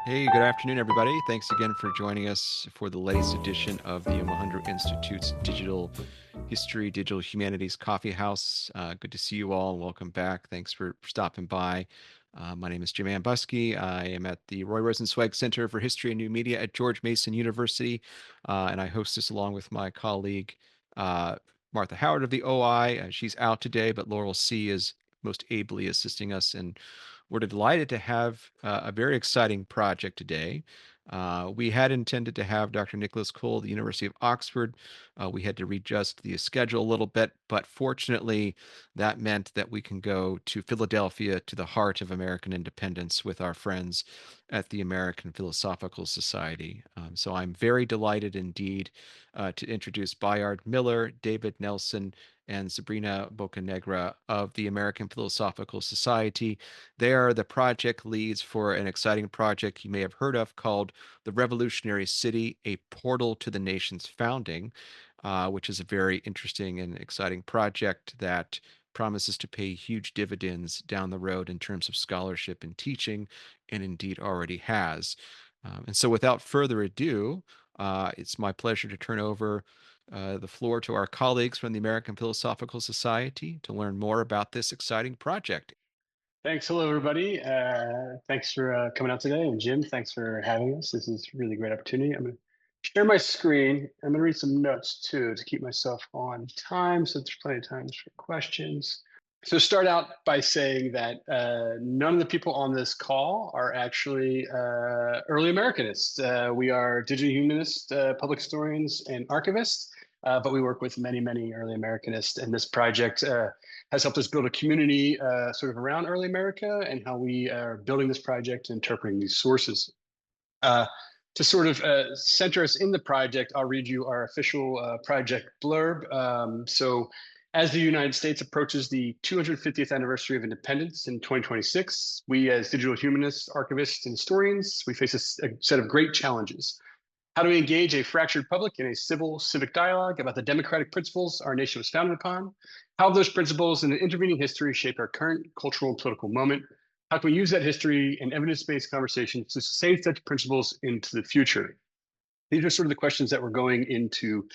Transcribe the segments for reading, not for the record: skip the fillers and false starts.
Hey, good afternoon, everybody. Thanks again for joining us for the latest edition of the Omohundro Institute's Digital History, Digital Humanities Coffee House. Good to see you all and welcome back. Thanks for stopping by. My name is Jim Ambuski. I am at the Roy Rosenzweig Center for History and New Media at George Mason University, and I host this along with my colleague uh, Martha Howard of the OI. She's out today, but Laurel C. is most ably assisting us, and we're delighted to have a very exciting project today. We had intended to have Dr. Nicholas Cole at the University of Oxford. We had to readjust the schedule a little bit, but fortunately, that meant that we can go to Philadelphia, to the heart of American independence, with our friends at the American Philosophical Society. So I'm very delighted indeed to introduce Bayard Miller, David Nelson, and Sabrina Bocanegra of the American Philosophical Society. They are the project leads for an exciting project you may have heard of called The Revolutionary City, a Portal to the Nation's Founding, which is a very interesting and exciting project that promises to pay huge dividends down the road in terms of scholarship and teaching, and indeed already has. And so, without further ado, it's my pleasure to turn over the floor to our colleagues from the American Philosophical Society to learn more about this exciting project. Thanks. Hello, everybody. Thanks for coming out today. And Jim, thanks for having us. This is a really great opportunity. I'm going to share my screen. I'm going to read some notes too to keep myself on time. So there's plenty of time for questions. So start out by saying that none of the people on this call are actually early Americanists. We are digital humanists, public historians, and archivists, but we work with many, many early Americanists. And this project has helped us build a community sort of around early America and how we are building this project and interpreting these sources. Uh, to sort of center us in the project, I'll read you our official project blurb. As the United States approaches the 250th anniversary of independence in 2026, we as digital humanists, archivists, and historians, we face a set of great challenges. How do we engage a fractured public in a civil civic dialogue about the democratic principles our nation was founded upon? How have those principles and the intervening history shaped our current cultural and political moment? How can we use that history and evidence-based conversations to sustain such principles into the future? These are sort of the questions that we're going into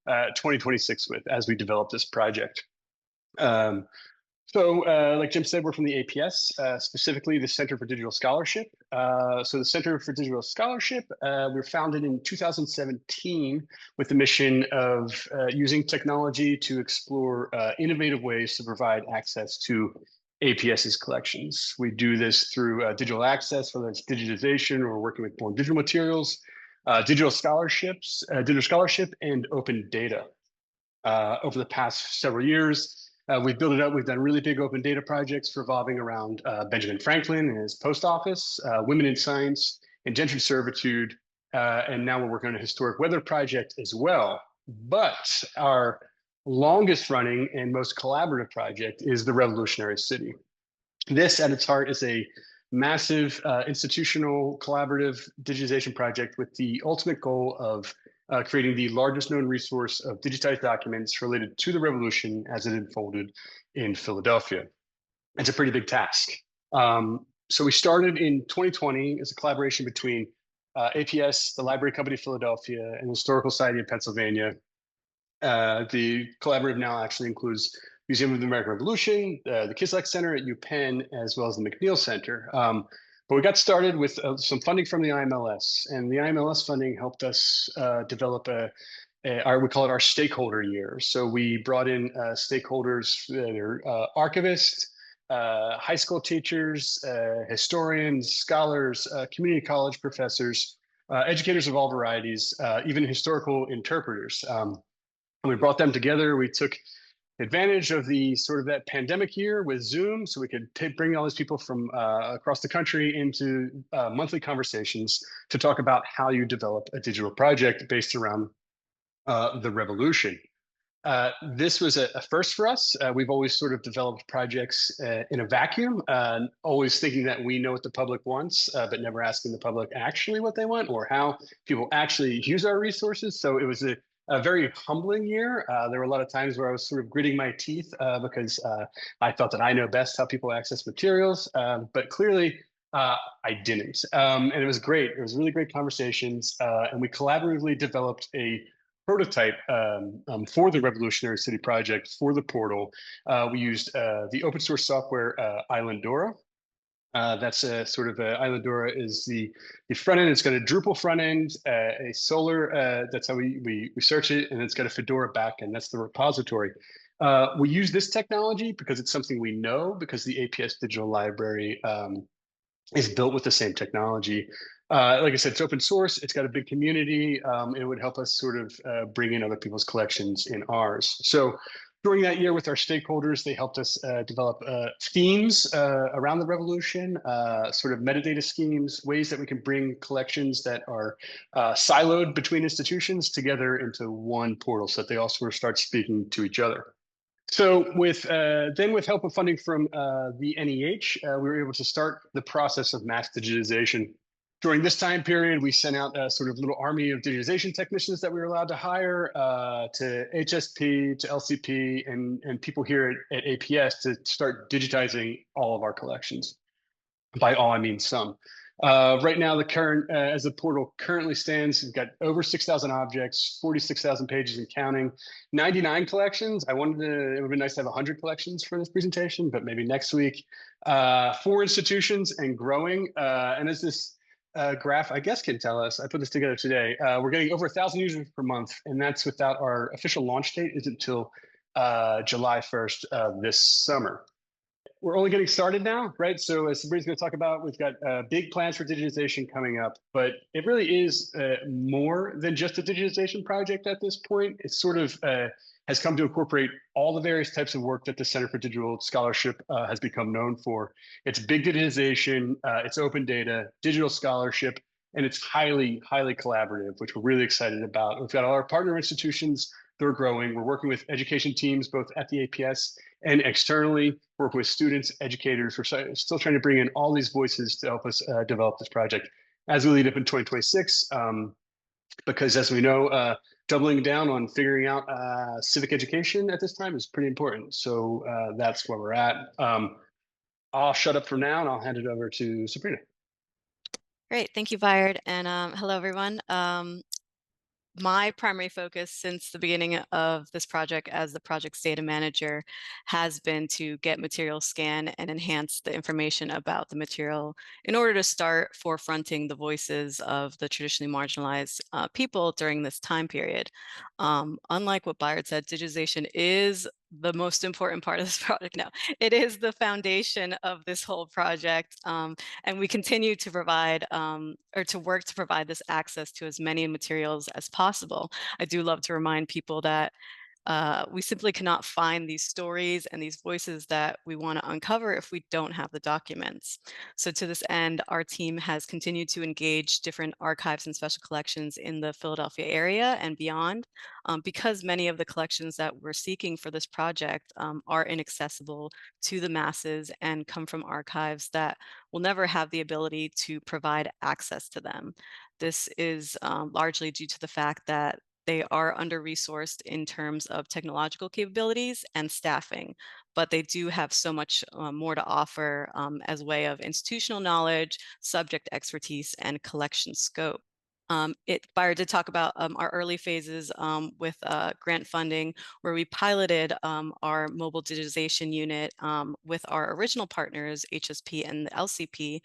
2026 with as we develop this project. Um, like Jim said, we're from the APS, specifically the Center for Digital Scholarship. The Center for Digital Scholarship, we were founded in 2017 with the mission of using technology to explore innovative ways to provide access to APS's collections. We do this through digital access, whether it's digitization or working with born digital materials, digital scholarship, and open data. Over the past several years, we've built it up. We've done really big open data projects revolving around Benjamin Franklin and his post office, women in science, indentured servitude, and now we're working on a historic weather project as well. But our longest running and most collaborative project is the Revolutionary City. This, at its heart, is a massive institutional collaborative digitization project with the ultimate goal of creating the largest known resource of digitized documents related to the revolution as it unfolded in Philadelphia. It's a pretty big task. So we started in 2020 as a collaboration between APS, the Library Company of Philadelphia, and the Historical Society of Pennsylvania. The collaborative now actually includes Museum of the American Revolution, the Kislak Center at UPenn, as well as the McNeil Center. But we got started with some funding from the IMLS, and the IMLS funding helped us develop we call it our stakeholder year. So we brought in stakeholders that are archivists, high school teachers, historians, scholars, community college professors, educators of all varieties, even historical interpreters. We brought them together. We took advantage of the sort of that pandemic year with Zoom, so we could bring all these people from across the country into monthly conversations to talk about how you develop a digital project based around the revolution. This was a first for us. We've always sort of developed projects in a vacuum, always thinking that we know what the public wants, but never asking the public actually what they want or how people actually use our resources. So it was a very humbling year. There were a lot of times where I was sort of gritting my teeth because I felt that I know best how people access materials. But clearly, I didn't, and it was great. It was really great conversations, and we collaboratively developed a prototype for the Revolutionary City project for the portal. We used the open source software Islandora. That's a sort of Islandora is the front end. It's got a Drupal front end, a Solar. That's how we search it, and it's got a Fedora backend. That's the repository. We use this technology because it's something we know because the APS digital library is built with the same technology. Like I said, it's open source. It's got a big community. It would help us sort of bring in other people's collections in ours. So during that year with our stakeholders, they helped us develop themes around the revolution, sort of metadata schemes, ways that we can bring collections that are siloed between institutions together into one portal so that they all sort of start speaking to each other. So with help of funding from the NEH, we were able to start the process of mass digitization. During this time period, we sent out a sort of little army of digitization technicians that we were allowed to hire to HSP, to LCP, and people here at APS to start digitizing all of our collections. By all, I mean some. Right now, the current, as the portal currently stands, we've got over 6,000 objects, 46,000 pages and counting, 99 collections. It would have been nice to have 100 collections for this presentation, but maybe next week. 4 institutions and growing. And as this graph, I guess, can tell us, I put this together today, we're getting over 1,000 users per month, and that's without our official launch date isn't until July 1st of this summer. We're only getting started now, right? So as Sabrina's going to talk about, we've got big plans for digitization coming up, but it really is more than just a digitization project at this point. It sort of has come to incorporate all the various types of work that the Center for Digital Scholarship has become known for. It's big digitization, it's open data, digital scholarship, and it's highly, highly collaborative, which we're really excited about. We've got all our partner institutions. They're growing. We're working with education teams, both at the APS and externally, work with students, educators. We're still trying to bring in all these voices to help us develop this project as we lead up in 2026. Because as we know, doubling down on figuring out civic education at this time is pretty important. So that's where we're at. I'll shut up for now and I'll hand it over to Sabrina. Great. Thank you, Bayard. And hello, everyone. My primary focus since the beginning of this project as the project's data manager has been to get material scan and enhance the information about the material in order to start forefronting the voices of the traditionally marginalized people during this time period. Unlike what Bayard said, digitization is the most important part of this project now. It is the foundation of this whole project, and we continue to provide or to work to provide this access to as many materials as possible. I do love to remind people that we simply cannot find these stories and these voices that we want to uncover if we don't have the documents. So to this end, our team has continued to engage different archives and special collections in the Philadelphia area and beyond, because many of the collections that we're seeking for this project are inaccessible to the masses and come from archives that will never have the ability to provide access to them. This is largely due to the fact that they are under-resourced in terms of technological capabilities and staffing, but they do have so much more to offer as way of institutional knowledge, subject expertise, and collection scope. Bayard did talk about our early phases with grant funding, where we piloted our mobile digitization unit with our original partners, HSP and the LCP,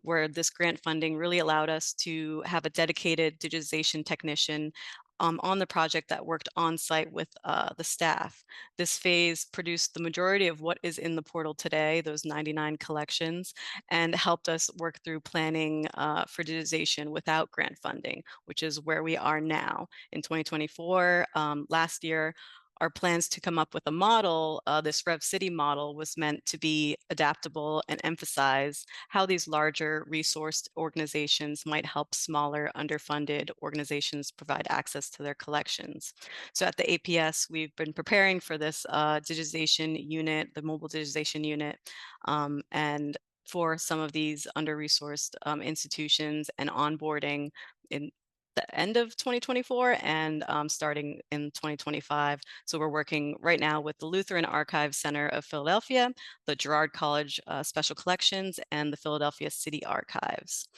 where this grant funding really allowed us to have a dedicated digitization technician on the project that worked on site with the staff. This phase produced the majority of what is in the portal today, those 99 collections, and helped us work through planning for digitization without grant funding, which is where we are now. In 2024, last year, our plans to come up with a model, this Rev City model, was meant to be adaptable and emphasize how these larger resourced organizations might help smaller, underfunded organizations provide access to their collections. So at the APS, we've been preparing for this digitization unit, the mobile digitization unit, and for some of these under-resourced institutions and onboarding in the end of 2024 and starting in 2025. So we're working right now with the Lutheran Archives Center of Philadelphia, the Girard College Special Collections, and the Philadelphia City Archives.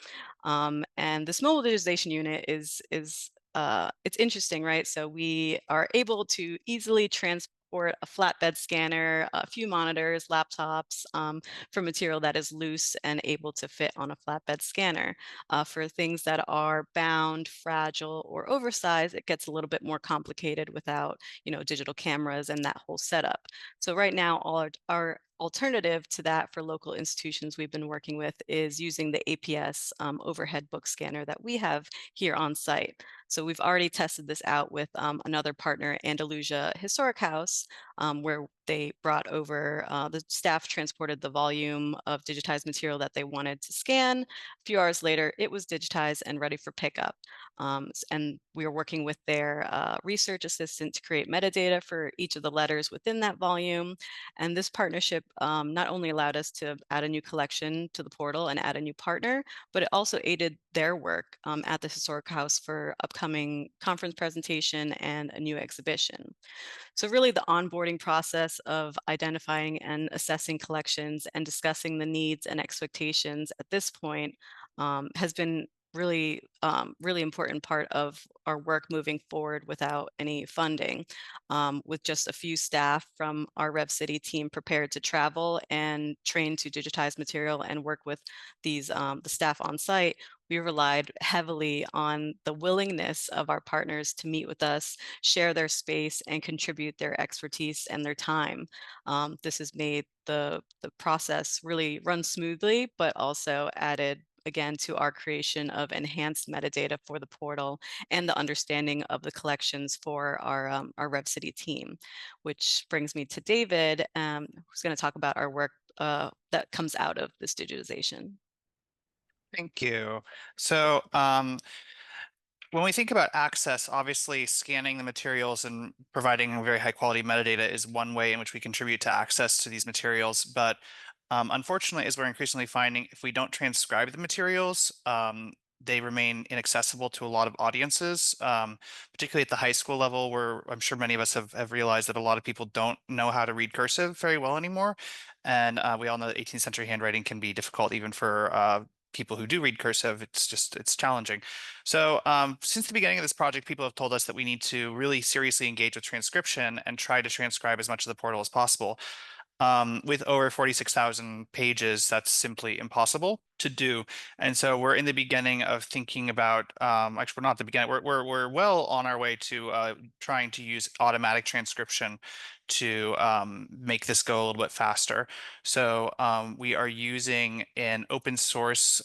And this mobile digitization unit is it's interesting, right? So we are able to easily transport a flatbed scanner, a few monitors, laptops for material that is loose and able to fit on a flatbed scanner. For things that are bound, fragile, or oversized, it gets a little bit more complicated without, digital cameras and that whole setup. So right now, all our alternative to that for local institutions we've been working with is using the APS overhead book scanner that we have here on site. So we've already tested this out with another partner, Andalusia Historic House, where they brought over, the staff transported the volume of digitized material that they wanted to scan. A few hours later, it was digitized and ready for pickup. And we are working with their research assistant to create metadata for each of the letters within that volume. And this partnership not only allowed us to add a new collection to the portal and add a new partner, but it also aided their work at the Historic House for upcoming conference presentation and a new exhibition. So really the onboarding process of identifying and assessing collections and discussing the needs and expectations at this point has been really important part of our work moving forward without any funding, with just a few staff from our Rev City team prepared to travel and train to digitize material and work with the staff on site. We relied heavily on the willingness of our partners to meet with us, share their space, and contribute their expertise and their time. This has made the process really run smoothly, but also added again to our creation of enhanced metadata for the portal and the understanding of the collections for our Rev City team, which brings me to David, who's going to talk about our work that comes out of this digitization. Thank you. So when we think about access, obviously scanning the materials and providing very high quality metadata is one way in which we contribute to access to these materials. But unfortunately, as we're increasingly finding, if we don't transcribe the materials, they remain inaccessible to a lot of audiences, particularly at the high school level, where I'm sure many of us have realized that a lot of people don't know how to read cursive very well anymore. And we all know that 18th century handwriting can be difficult even for people who do read cursive. It's challenging. So since the beginning of this project, people have told us that we need to really seriously engage with transcription and try to transcribe as much of the portal as possible. With over 46,000 pages, that's simply impossible to do. And so we're in the beginning of thinking about, actually, we're not at the beginning, we're well on our way to trying to use automatic transcription to make this go a little bit faster. So we are using an open source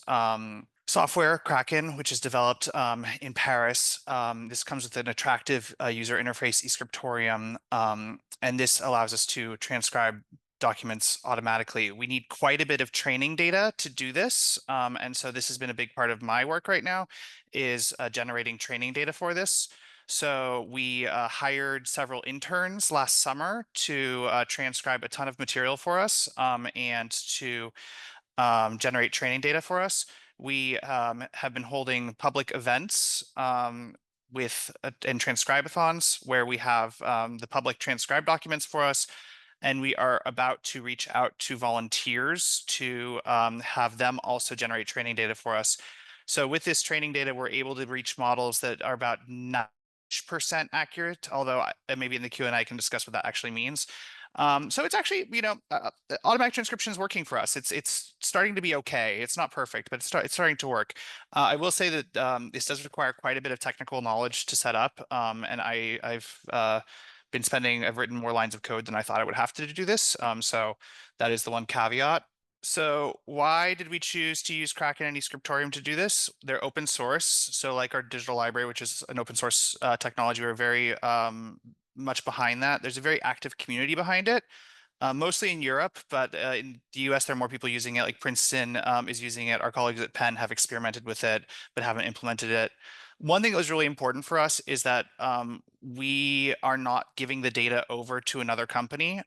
software, Kraken, which is developed in Paris. This comes with an attractive user interface, eScriptorium, and this allows us to transcribe documents automatically. We need quite a bit of training data to do this. And so this has been a big part of my work right now, is generating training data for this. So we hired several interns last summer to transcribe a ton of material for us and to generate training data for us. We have been holding public events with and transcribathons where we have the public transcribe documents for us. And we are about to reach out to volunteers to have them also generate training data for us. So with this training data, we're able to reach models that are about 90% accurate, although maybe in the Q&A I can discuss what that actually means. So it's actually, automatic transcription is working for us. It's starting to be okay. It's not perfect, but it's starting to work. I will say that this does require quite a bit of technical knowledge to set up, and I've written more lines of code than I thought I would have to do this. So that is the one caveat. So why did we choose to use Kraken and eScriptorium to do this? They're open source. So like our digital library, which is an open source technology, we're very much behind that. There's a very active community behind it. Mostly in Europe, but in the US, there are more people using it. Like Princeton is using it. Our colleagues at Penn have experimented with it, but haven't implemented it. One thing that was really important for us is that we are not giving the data over to another company.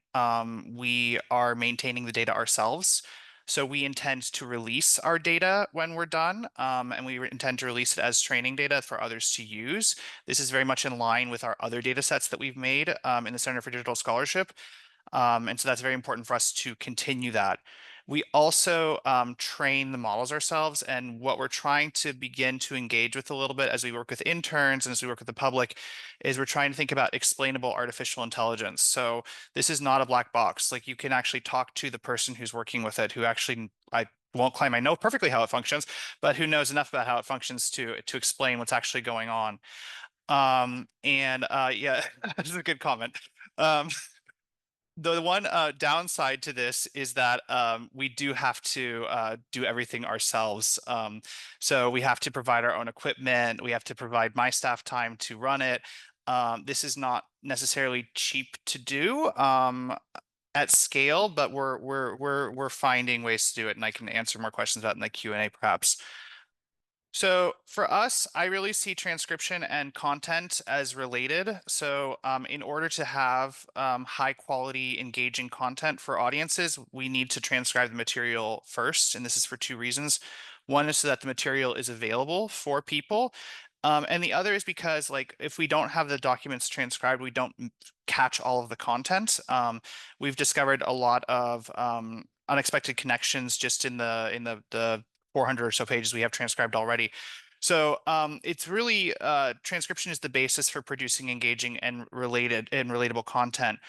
We are maintaining the data ourselves. So we intend to release our data when we're done, and we intend to release it as training data for others to use. This is very much in line with our other data sets that we've made in the Center for Digital Scholarship. And so that's very important for us to continue that. We also train the models ourselves, and what we're trying to begin to engage with a little bit as we work with interns and as we work with the public is we're trying to think about explainable artificial intelligence. So this is not a black box. Like, you can actually talk to the person who's working with it, who actually, I won't claim I know perfectly how it functions, but who knows enough about how it functions to explain what's actually going on. Yeah, this is a good comment. The one downside to this is that we do have to do everything ourselves. So we have to provide our own equipment. We have to provide my staff time to run it. This is not necessarily cheap to do at scale, but we're finding ways to do it, and I can answer more questions about it in the Q&A perhaps. So for us, I really see transcription and content as related. So in order to have high quality, engaging content for audiences, we need to transcribe the material first. And this is for two reasons. One is so that the material is available for people. And the other is because, like, if we don't have the documents transcribed, we don't catch all of the content. We've discovered a lot of unexpected connections just in the 400 or so pages we have transcribed already. So it's really transcription is the basis for producing engaging and relatable content.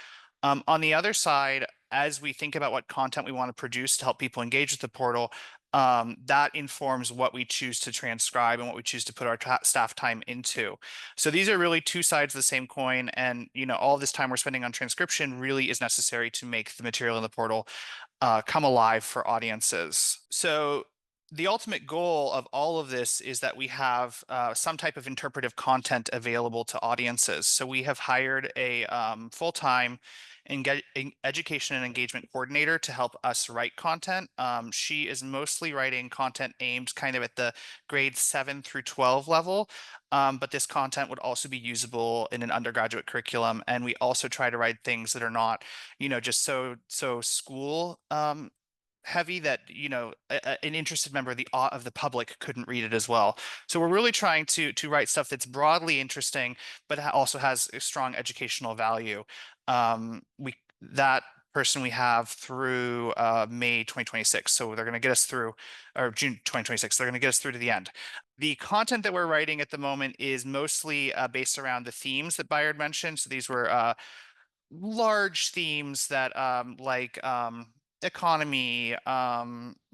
On the other side, as we think about what content we want to produce to help people engage with the portal, that informs what we choose to transcribe and what we choose to put our staff time into. So these are really two sides of the same coin, and all this time we're spending on transcription really is necessary to make the material in the portal come alive for audiences. So the ultimate goal of all of this is that we have some type of interpretive content available to audiences. So we have hired a full-time education and engagement coordinator to help us write content. She is mostly writing content aimed kind of at the grade 7 through 12 level. But this content would also be usable in an undergraduate curriculum. And we also try to write things that are not, just so school heavy that an interested member of the public couldn't read it as well. So we're really trying to write stuff that's broadly interesting, but also has a strong educational value. That person we have through May 2026, so they're going to get us through, or June 2026. They're going to get us through to the end. The content that we're writing at the moment is mostly based around the themes that Bayard mentioned. So these were large themes that like economy,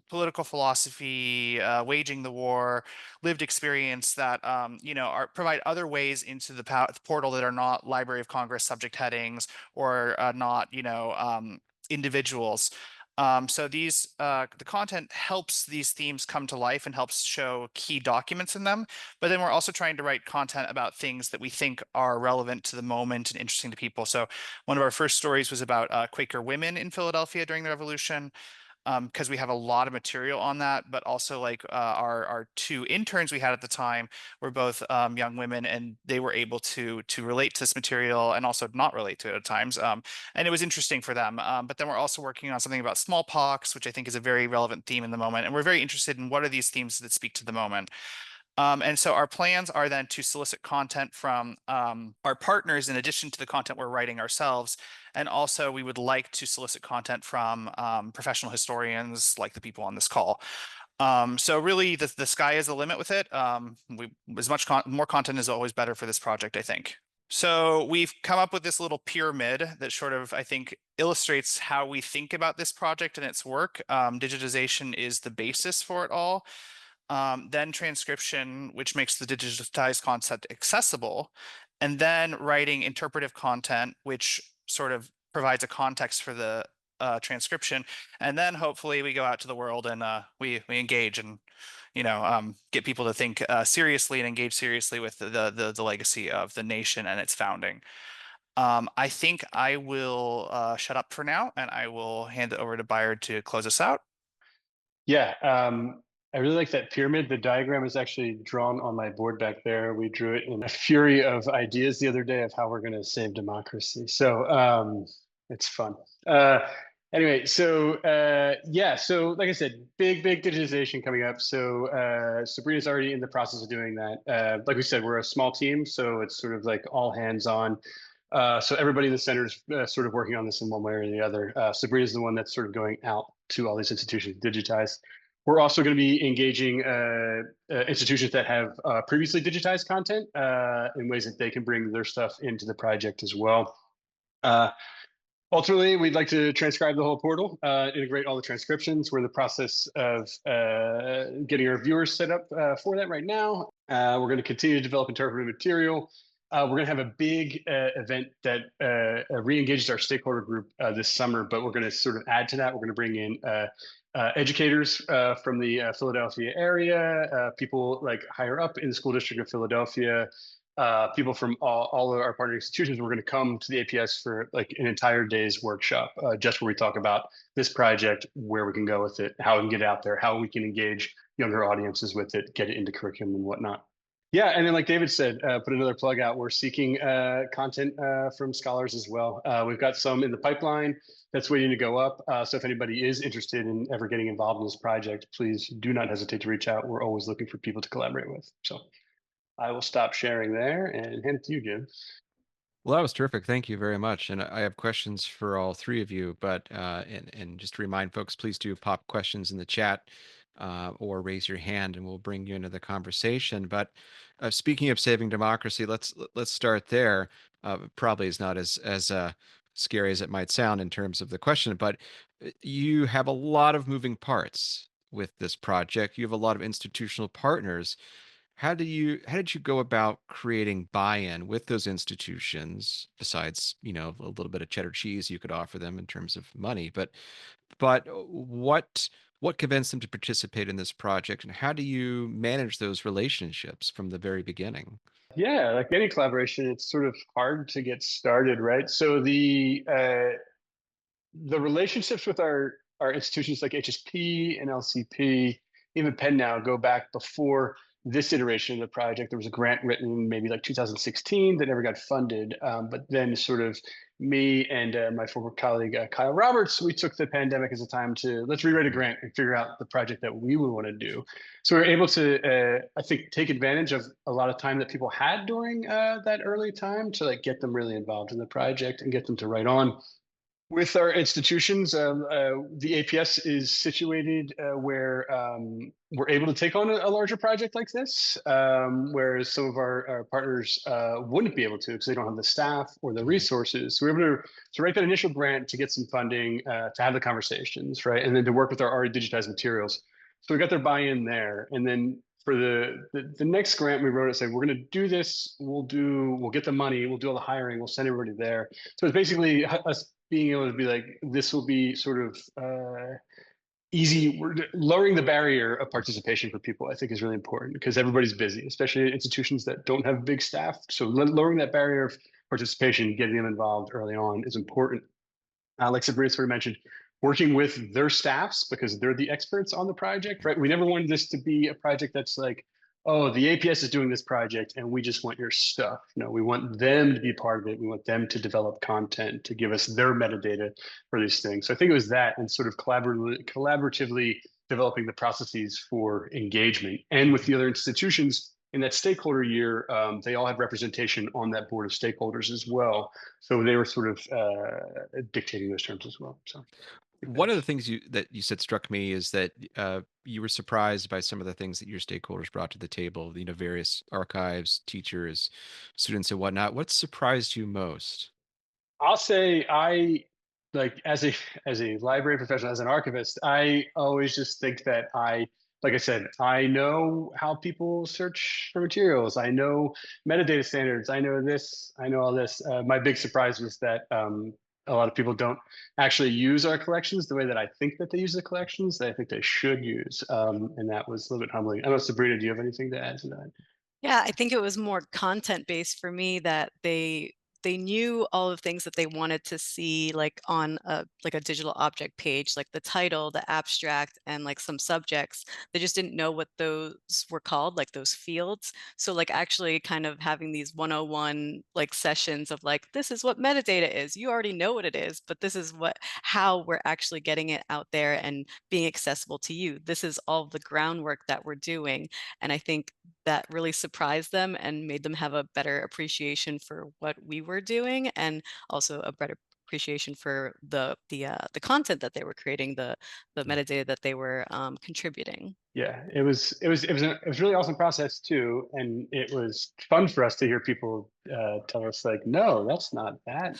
political philosophy, waging the war, lived experience that provide other ways into the portal that are not Library of Congress subject headings or not individuals. So these the content helps these themes come to life and helps show key documents in them. But then we're also trying to write content about things that we think are relevant to the moment and interesting to people. So one of our first stories was about Quaker women in Philadelphia during the Revolution, because we have a lot of material on that, but also like our two interns we had at the time were both young women, and they were able to relate to this material and also not relate to it at times. And it was interesting for them. But then we're also working on something about smallpox, which I think is a very relevant theme in the moment. And we're very interested in what are these themes that speak to the moment. And so our plans are then to solicit content from our partners in addition to the content we're writing ourselves. And also we would like to solicit content from professional historians like the people on this call. So really the sky is the limit with it. As much more content is always better for this project, I think. So we've come up with this little pyramid that sort of, I think, illustrates how we think about this project and its work. Digitization is the basis for it all. Then transcription, which makes the digitized concept accessible, and then writing interpretive content, which sort of provides a context for the transcription, and then hopefully we go out to the world and we engage and get people to think seriously and engage seriously with the legacy of the nation and its founding. I think I will shut up for now, and I will hand it over to Bayard to close us out. Yeah, I really like that pyramid. The diagram is actually drawn on my board back there. We drew it in a fury of ideas the other day of how we're going to save democracy. So it's fun. Anyway, so yeah, so like I said, big digitization coming up. So Sabrina's already in the process of doing that. Like we said, we're a small team, so it's sort of like all hands on. So everybody in the center is sort of working on this in one way or the other. Sabrina's the one that's sort of going out to all these institutions to digitize. We're also going to be engaging institutions that have previously digitized content in ways that they can bring their stuff into the project as well. Ultimately, we'd like to transcribe the whole portal, integrate all the transcriptions. We're in the process of getting our viewers set up for that right now. We're going to continue to develop interpretive material. We're going to have a big event that re-engages our stakeholder group this summer, but we're going to sort of add to that. We're going to bring in educators from the Philadelphia area, people like higher up in the school district of Philadelphia, people from all of our partner institutions. We're going to come to the APS for like an entire day's workshop, just where we talk about this project, where we can go with it, how we can get it out there, how we can engage younger audiences with it, get it into curriculum and whatnot. Yeah, and then like David said, put another plug out. We're seeking content from scholars as well. We've got some in the pipeline that's waiting to go up. So if anybody is interested in ever getting involved in this project, please do not hesitate to reach out. We're always looking for people to collaborate with. So I will stop sharing there and hand it to you, Jim. Well, that was terrific. Thank you very much. And I have questions for all three of you, but and just to remind folks, please do pop questions in the chat or raise your hand, and we'll bring you into the conversation. But speaking of saving democracy, let's start there. Probably is not as scary as it might sound in terms of the question, but you have a lot of moving parts with this project. You have a lot of institutional partners. How did you go about creating buy-in with those institutions, besides, a little bit of cheddar cheese you could offer them in terms of money, but what convinced them to participate in this project, and how do you manage those relationships from the very beginning? Yeah, like any collaboration, it's sort of hard to get started, right? So the relationships with our institutions like HSP and LCP, even Penn now, go back before this iteration of the project. There was a grant written maybe like 2016 that never got funded, but then sort of me and my former colleague Kyle Roberts, we took the pandemic as a time to let's rewrite a grant and figure out the project that we would want to do. So we were able to, I think, take advantage of a lot of time that people had during that early time to like get them really involved in the project and get them to write on. With our institutions, the APS is situated where we're able to take on a larger project like this, whereas some of our partners wouldn't be able to because they don't have the staff or the resources. So we're able to write that initial grant to get some funding, to have the conversations, right? And then to work with our already digitized materials. So we got their buy-in there. And then for the next grant we wrote, it said, we're going to do this. We'll get the money. We'll do all the hiring. We'll send everybody there. So it's basically us being able to be like, this will be sort of easy. We're lowering the barrier of participation for people, I think, is really important because everybody's busy, especially institutions that don't have big staff. So lowering that barrier of participation, getting them involved early on is important. Like Sabrina sort of mentioned, working with their staffs because they're the experts on the project, right? We never wanted this to be a project that's like, oh, the APS is doing this project and we just want your stuff. No, we want them to be part of it. We want them to develop content, to give us their metadata for these things. So I think it was that and sort of collaboratively developing the processes for engagement. And with the other institutions in that stakeholder year, they all had representation on that board of stakeholders as well. So they were sort of dictating those terms as well. So One of the things that you said struck me is that you were surprised by some of the things that your stakeholders brought to the table, various archives, teachers, students, and whatnot. What surprised you most? I'll say I like as a library professional, as an archivist, I always just think that like I said, I know how people search for materials. I know metadata standards. I know this. I know all this. My big surprise was that a lot of people don't actually use our collections the way that I think that they use the collections that I think they should use. And that was a little bit humbling. I don't know, Sabrina, do you have anything to add to that? Yeah, I think it was more content based for me that they they knew all the things that they wanted to see, like on a digital object page, like the title, the abstract, and like some subjects. They just didn't know what those were called, like those fields. So like actually kind of having these 101 like sessions of like, this is what metadata is. You already know what it is, but this is how we're actually getting it out there and being accessible to you. This is all the groundwork that we're doing. And I think that really surprised them and made them have a better appreciation for what we were doing, and also a better appreciation for the content that they were creating, the metadata that they were contributing. Yeah, it was a really awesome process too, and it was fun for us to hear people tell us like, no, that's not that.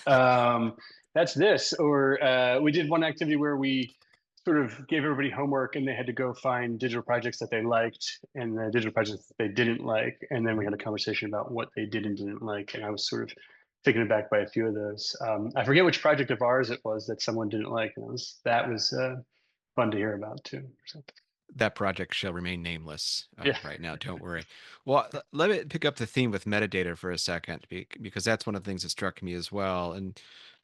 That's this. Or we did one activity where we sort of gave everybody homework, and they had to go find digital projects that they liked and the digital projects that they didn't like, and then we had a conversation about what they did and didn't like. And I was sort of taken aback by a few of those. I forget which project of ours it was that someone didn't like, and that was fun to hear about too. So. That project shall remain nameless Yeah. right now. Don't worry. Well, let me pick up the theme with metadata for a second, because that's one of the things that struck me as well. And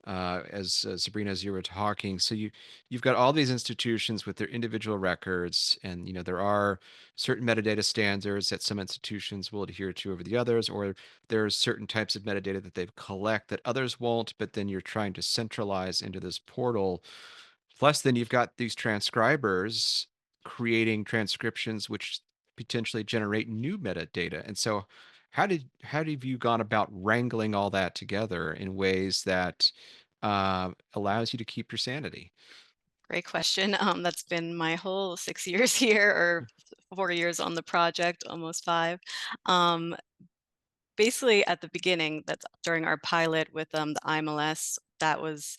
as Sabrina, as you were talking, so you've got all these institutions with their individual records, and there are certain metadata standards that some institutions will adhere to over the others, or there's certain types of metadata that they collect that others won't. But then you're trying to centralize into this portal. Plus, then you've got these transcribers creating transcriptions which potentially generate new metadata. And so how have you gone about wrangling all that together in ways that allows you to keep your sanity? Great question. That's been my whole 6 years here, or 4 years on the project, almost 5. Um, Basically, at the beginning, that's during our pilot with the IMLS, that was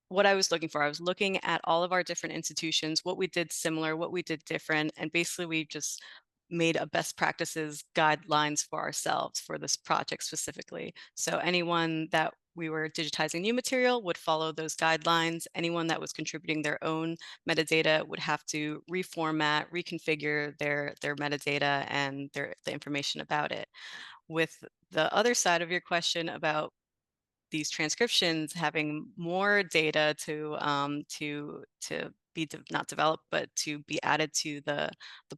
what I was looking for. I was looking at all of our different institutions, what we did similar, what we did different, and basically we just made a best practices guidelines for ourselves for this project specifically. So anyone that we were digitizing new material would follow those guidelines. Anyone that was contributing their own metadata would have to reformat, reconfigure their metadata and the information about it. With the other side of your question about these transcriptions having more data to be not developed, but to be added to the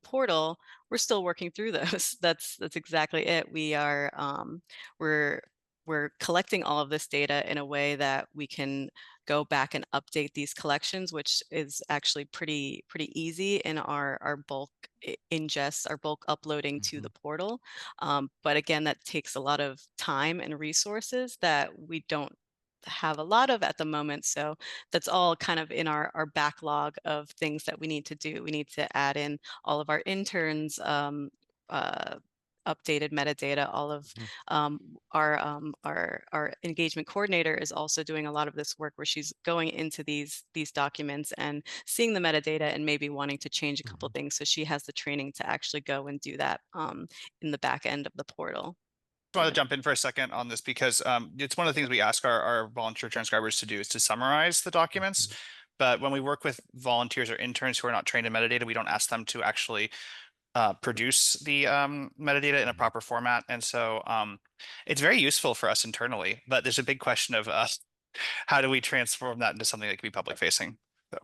portal, we're still working through those. That's exactly it. We're we're collecting all of this data in a way that we can go back and update these collections, which is actually pretty easy in our bulk ingest, our bulk uploading to the portal. But again, that takes a lot of time and resources that we don't have a lot of at the moment. So that's all kind of in our backlog of things that we need to do. We need to add in all of our interns, updated metadata. All of our engagement coordinator is also doing a lot of this work where she's going into these documents and seeing the metadata and maybe wanting to change a couple things. So she has the training to actually go and do that in the back end of the portal. I want to jump in for a second on this because it's one of the things we ask our volunteer transcribers to do is to summarize the documents. But when we work with volunteers or interns who are not trained in metadata, we don't ask them to actually produce the metadata in a proper format. And so it's very useful for us internally, but there's a big question of how do we transform that into something that can be public facing? So.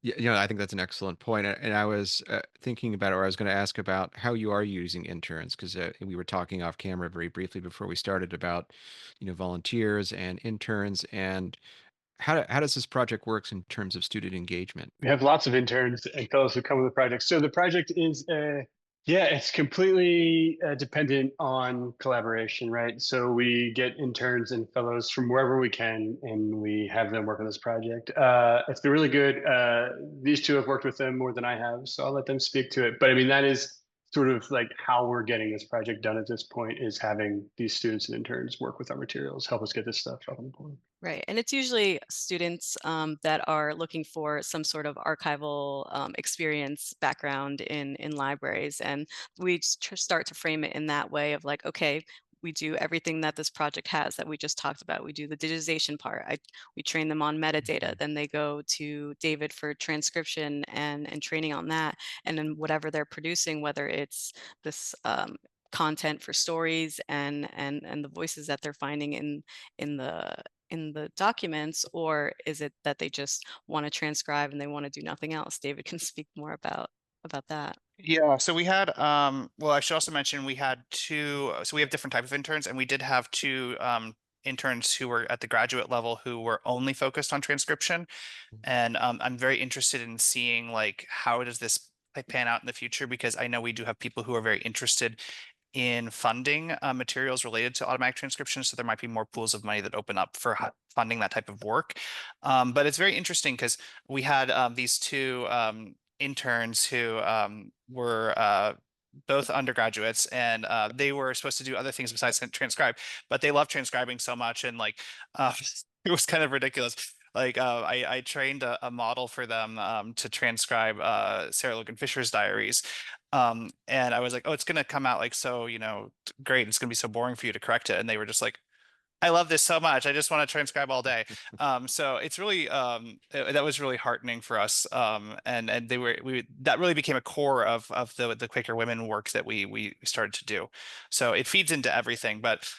Yeah, I think that's an excellent point. And I was thinking about it, or I was going to ask about how you are using interns, because we were talking off camera very briefly before we started about, volunteers and interns, and how does this project works in terms of student engagement? We have lots of interns and fellows who come with the project. So the project is, it's completely dependent on collaboration, right? So we get interns and fellows from wherever we can, and we have them work on this project. It's been really good. These two have worked with them more than I have, so I'll let them speak to it. But I mean, that is sort of like how we're getting this project done at this point, is having these students and interns work with our materials, help us get this stuff up on the board. Right. And it's usually students that are looking for some sort of archival experience background in libraries. And we start to frame it in that way of like, okay, we do everything that this project has that we just talked about. We do the digitization part. We train them on metadata. Then they go to David for transcription and training on that. And then whatever they're producing, whether it's this content for stories and the voices that they're finding in the documents, or is it that they just want to transcribe and they want to do nothing else? David can speak more about that. Yeah, so we had well, I should also mention we had so we have different types of interns, and we did have two interns who were at the graduate level who were only focused on transcription. And I'm very interested in seeing like how does this pan out in the future, because I know we do have people who are very interested in funding materials related to automatic transcription. So there might be more pools of money that open up for funding that type of work. But it's very interesting because we had these two interns who were both undergraduates, and they were supposed to do other things besides transcribe, but they love transcribing so much. And like, it was kind of ridiculous. Like I trained a model for them to transcribe Sarah Logan Fisher's diaries. And I was like, oh, it's going to come out like so, great. It's going to be so boring for you to correct it. And they were just like, I love this so much. I just want to transcribe all day. So it's really that was really heartening for us. And that really became a core of the Quaker women work that we started to do. So it feeds into everything, but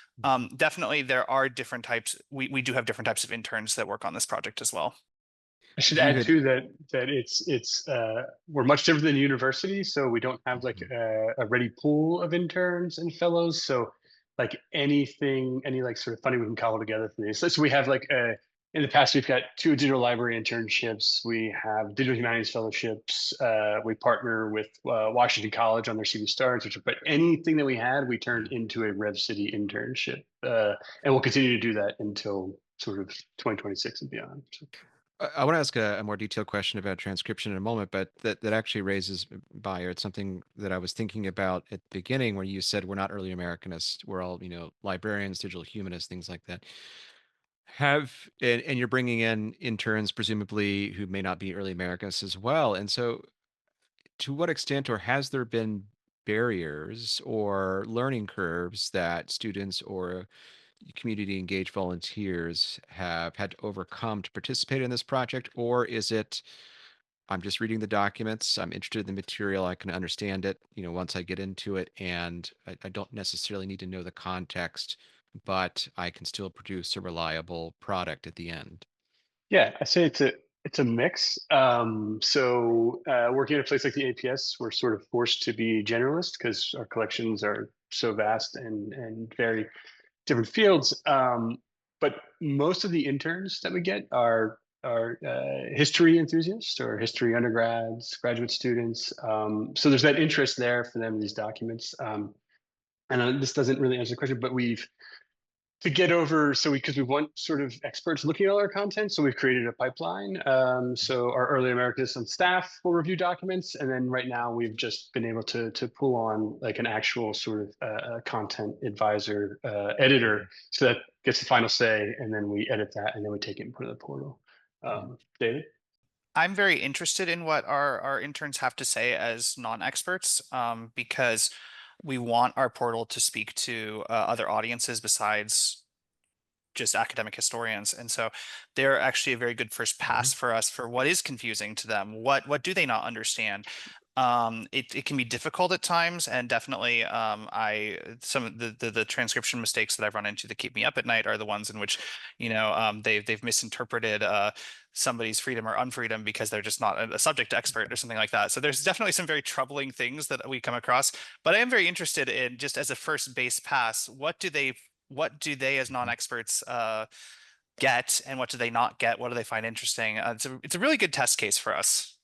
definitely there are different types. We do have different types of interns that work on this project as well. I should add too that it's we're much different than university, so we don't have like a ready pool of interns and fellows. So like any like sort of funding we can cobble together for these. So we have like in the past we've got 2 digital library internships. We have digital humanities fellowships. We partner with Washington College on their CV Star internship. But anything that we had, we turned into a Rev City internship, and we'll continue to do that until sort of 2026 and beyond. So. I want to ask a more detailed question about transcription in a moment, but that actually raises, Bayard, something that I was thinking about at the beginning, where you said we're not early Americanists, we're all, librarians, digital humanists, things like that. And you're bringing in interns, presumably, who may not be early Americanists as well. And so to what extent, or has there been barriers or learning curves that students or community engaged volunteers have had to overcome to participate in this project? Or is it, I'm just reading the documents, I'm interested in the material, I can understand it, once I get into it, and I don't necessarily need to know the context, but I can still produce a reliable product at the end? Yeah, I say it's a mix. So working at a place like the APS, we're sort of forced to be generalist because our collections are so vast and very different fields. But most of the interns that we get are history enthusiasts or history undergrads, graduate students. So there's that interest there for them in these documents. And this doesn't really answer the question, but we've to get over because we want sort of experts looking at all our content, so we've created a pipeline. So our early Americanists on staff will review documents, and then right now we've just been able to pull on like an actual sort of content advisor editor, so that gets the final say, and then we edit that, and then we take it and put it in the portal. David? I'm very interested in what our interns have to say as non-experts, because we want our portal to speak to other audiences besides just academic historians. And so they're actually a very good first pass for us for what is confusing to them. What do they not understand? It can be difficult at times, and definitely some of the transcription mistakes that I've run into that keep me up at night are the ones in which they've misinterpreted somebody's freedom or unfreedom because they're just not a subject expert or something like that. So there's definitely some very troubling things that we come across. But I am very interested in, just as a first base pass, what do they as non-experts get, and what do they not get? What do they find interesting? It's a really good test case for us.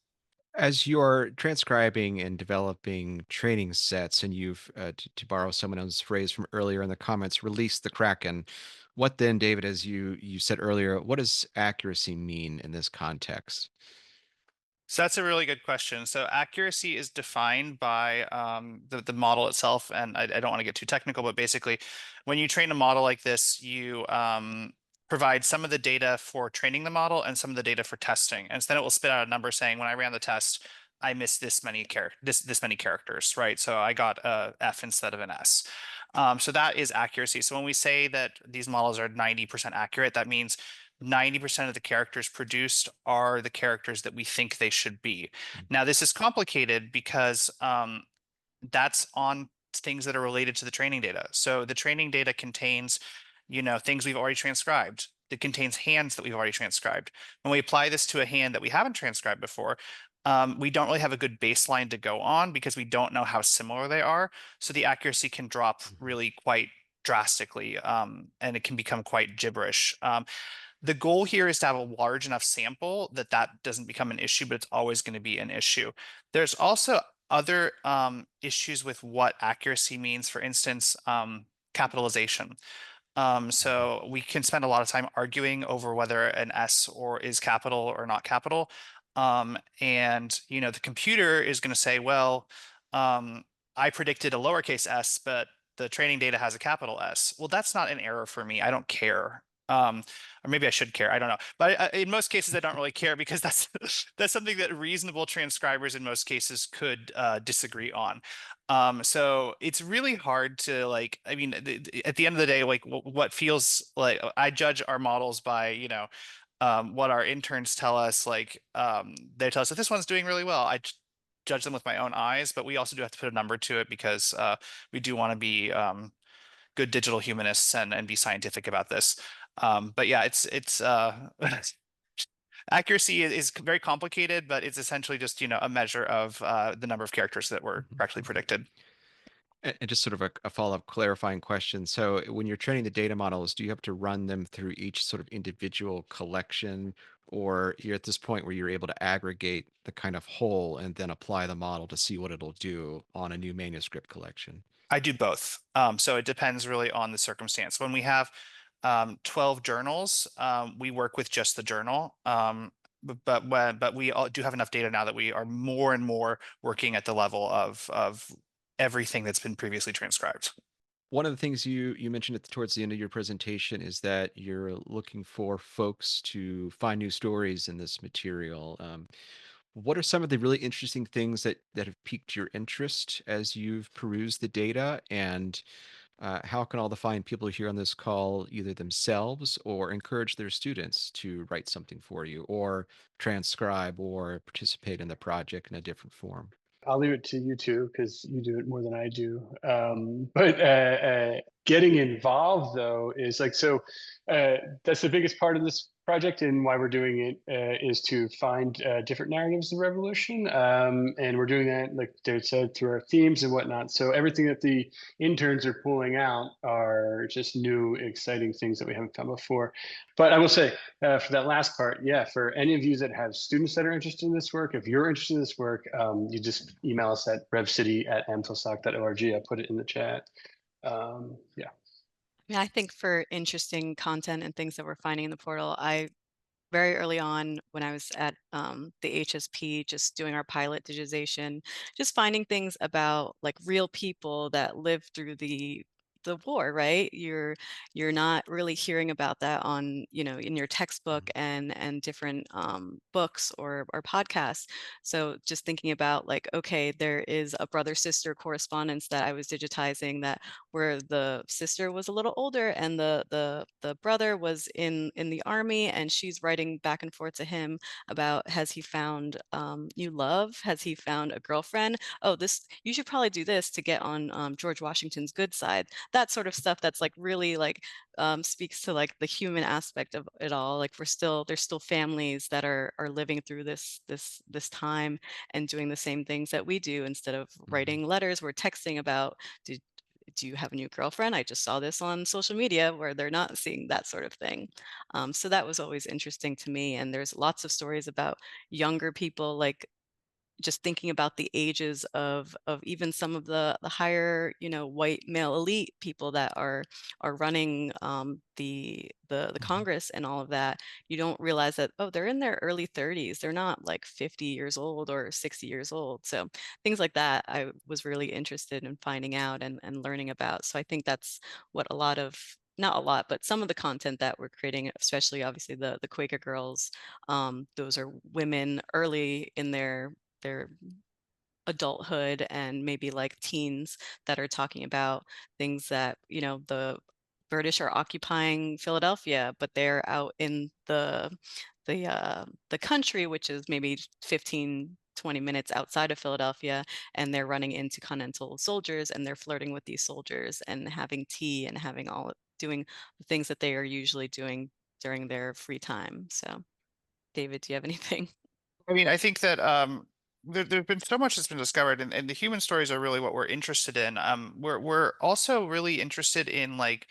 As you're transcribing and developing training sets, and you've, to borrow someone else's phrase from earlier in the comments, released the Kraken, what then, David, as you said earlier, what does accuracy mean in this context? So that's a really good question. So accuracy is defined by the model itself, and I don't want to get too technical, but basically, when you train a model like this, you provide some of the data for training the model and some of the data for testing, and so then it will spit out a number saying, when I ran the test, I missed this many characters, right? So I got a F instead of an S. So that is accuracy. So when we say that these models are 90% accurate, that means 90% of the characters produced are the characters that we think they should be. Now, this is complicated because that's on things that are related to the training data. So the training data contains, things we've already transcribed. It contains hands that we've already transcribed. When we apply this to a hand that we haven't transcribed before, we don't really have a good baseline to go on because we don't know how similar they are. So the accuracy can drop really quite drastically, and it can become quite gibberish. The goal here is to have a large enough sample that doesn't become an issue, but it's always going to be an issue. There's also other issues with what accuracy means. For instance, capitalization. So we can spend a lot of time arguing over whether an S or is capital or not capital. And the computer is going to say, well, I predicted a lowercase s, but the training data has a capital S. Well, that's not an error for me. I don't care. Or maybe I should care. I don't know. But in most cases, I don't really care because that's something that reasonable transcribers in most cases could disagree on. So it's really hard to I mean, at the end of the day, what feels like I judge our models by, what our interns tell us, they tell us that this one's doing really well. I judge them with my own eyes, but we also do have to put a number to it because we do want to be good digital humanists and be scientific about this. But yeah, it's accuracy is very complicated, but it's essentially just, a measure of the number of characters that were correctly predicted. And just sort of a follow-up clarifying question. So when you're training the data models, do you have to run them through each sort of individual collection, or you're at this point where you're able to aggregate the kind of whole and then apply the model to see what it'll do on a new manuscript collection? I do both. So it depends really on the circumstance. When we have 12 journals, we work with just the journal. But we all do have enough data now that we are more and more working at the level of everything that's been previously transcribed. One of the things you mentioned towards the end of your presentation is that you're looking for folks to find new stories in this material. What are some of the really interesting things that have piqued your interest as you've perused the data? And how can all the fine people here on this call either themselves or encourage their students to write something for you or transcribe or participate in the project in a different form? I'll leave it to you two because you do it more than I do. But getting involved though is that's the biggest part of this project and why we're doing it is to find different narratives of revolution. And we're doing that, like David said, through our themes and whatnot. So everything that the interns are pulling out are just new, exciting things that we haven't found before. But I will say, for that last part, yeah, for any of you that have students that are interested in this work, if you're interested in this work, you just email us at revcity@amsosoc.org. I put it in the chat. Yeah. Yeah, I think for interesting content and things that we're finding in the portal, very early on when I was at the HSP, just doing our pilot digitization, just finding things about like real people that lived through the war, right? You're not really hearing about that on, in your textbook and different books or podcasts. So just thinking about like, okay, there is a brother-sister correspondence that I was digitizing that where the sister was a little older and the brother was in the army, and she's writing back and forth to him about, has he found new love? Has he found a girlfriend? Oh, you should probably do this to get on George Washington's good side. That sort of stuff that's like really like speaks to like the human aspect of it all. Like there's still families that are living through this time and doing the same things that we do. Instead of writing letters, we're texting about, do you have a new girlfriend? I just saw this on social media, where they're not seeing that sort of thing. So that was always interesting to me. And there's lots of stories about younger people, like just thinking about the ages of even some of the higher, white male elite people that are running the Congress and all of that. You don't realize that, oh, they're in their early 30s. They're not like 50 years old or 60 years old. So things like that, I was really interested in finding out and learning about. So I think that's what not a lot, but some of the content that we're creating, especially obviously the Quaker girls, those are women early in their adulthood and maybe like teens that are talking about things that, the British are occupying Philadelphia, but they're out in the country, which is maybe 15 20 minutes outside of Philadelphia, and they're running into Continental soldiers, and they're flirting with these soldiers and having tea and having doing the things that they are usually doing during their free time. So, David, do you have anything? I mean, I think that there's been so much that's been discovered, and the human stories are really what we're interested in. We're also really interested in like,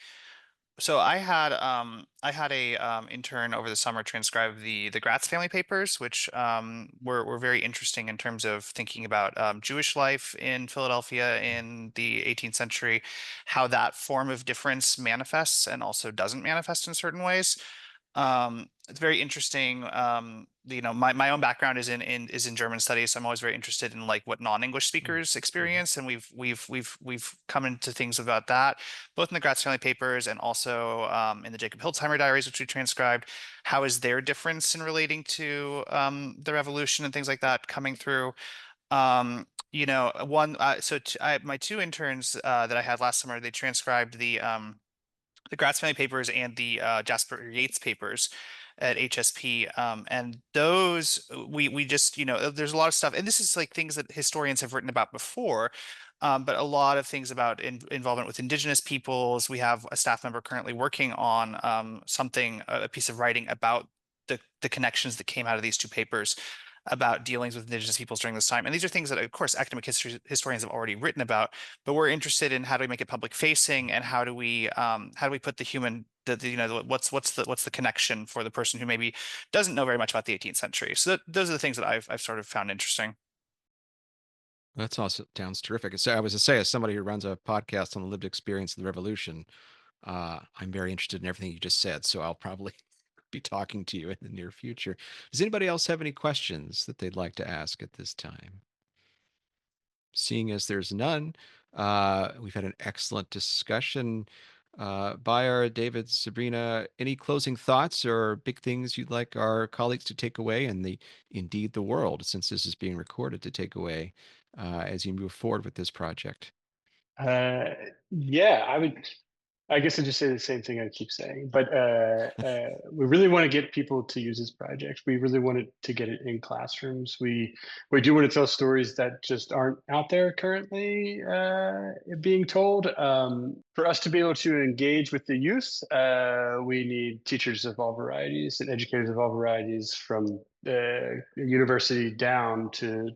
so I had a intern over the summer transcribe the Gratz family papers, which were very interesting in terms of thinking about Jewish life in Philadelphia in the 18th century, how that form of difference manifests and also doesn't manifest in certain ways. It's very interesting. You know, my own background is in German studies, so I'm always very interested in like what non-English speakers experience, and we've come into things about that, both in the Gratz family papers and also in the Jacob Hiltzheimer diaries, which we transcribed. How is their difference in relating to the revolution and things like that coming through? You know, my two interns that I had last summer, they transcribed the Gratz family papers and the Jasper Yates papers at HSP. And those we just, you know, there's a lot of stuff, and this is like things that historians have written about before. But a lot of things about involvement with indigenous peoples. We have a staff member currently working on a piece of writing about the connections that came out of these two papers about dealings with indigenous peoples during this time. And these are things that, of course, academic historians have already written about, but we're interested in how do we make it public facing, and how do we put the human, you know, what's the connection for the person who maybe doesn't know very much about the 18th century. So those are the things that I've sort of found interesting. That's also sounds terrific. So I was to say, as somebody who runs a podcast on the lived experience of the revolution, I'm very interested in everything you just said. So I'll probably be talking to you in the near future. Does anybody else have any questions that they'd like to ask at this time? Seeing as there's none, we've had an excellent discussion. Bayard, David, Sabrina, any closing thoughts or big things you'd like our colleagues to take away, and indeed the world, since this is being recorded, to take away as you move forward with this project? Yeah, I guess I just say the same thing I keep saying, but we really want to get people to use this project. We really wanted to get it in classrooms. We do want to tell stories that just aren't out there currently being told. For us to be able to engage with the youth, we need teachers of all varieties and educators of all varieties, from university down to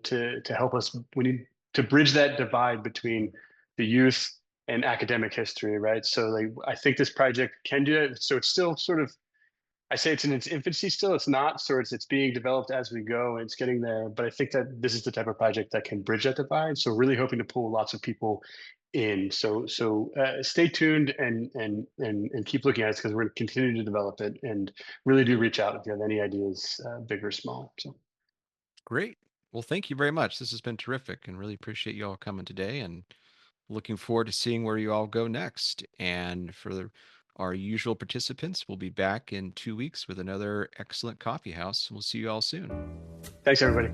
help us. We need to bridge that divide between the youth and academic history, right? So like, I think this project can do that. So it's still sort of, I say it's in its infancy still. It's not, so it's being developed as we go, and it's getting there. But I think that this is the type of project that can bridge that divide. So really hoping to pull lots of people in. So stay tuned and keep looking at it, because we're going to continue to develop it, and really do reach out if you have any ideas, big or small. So Great. Well, thank you very much. This has been terrific, and really appreciate you all coming today, and looking forward to seeing where you all go next. And for our usual participants, we'll be back in 2 weeks with another excellent coffee house. We'll see you all soon. thanks, everybody.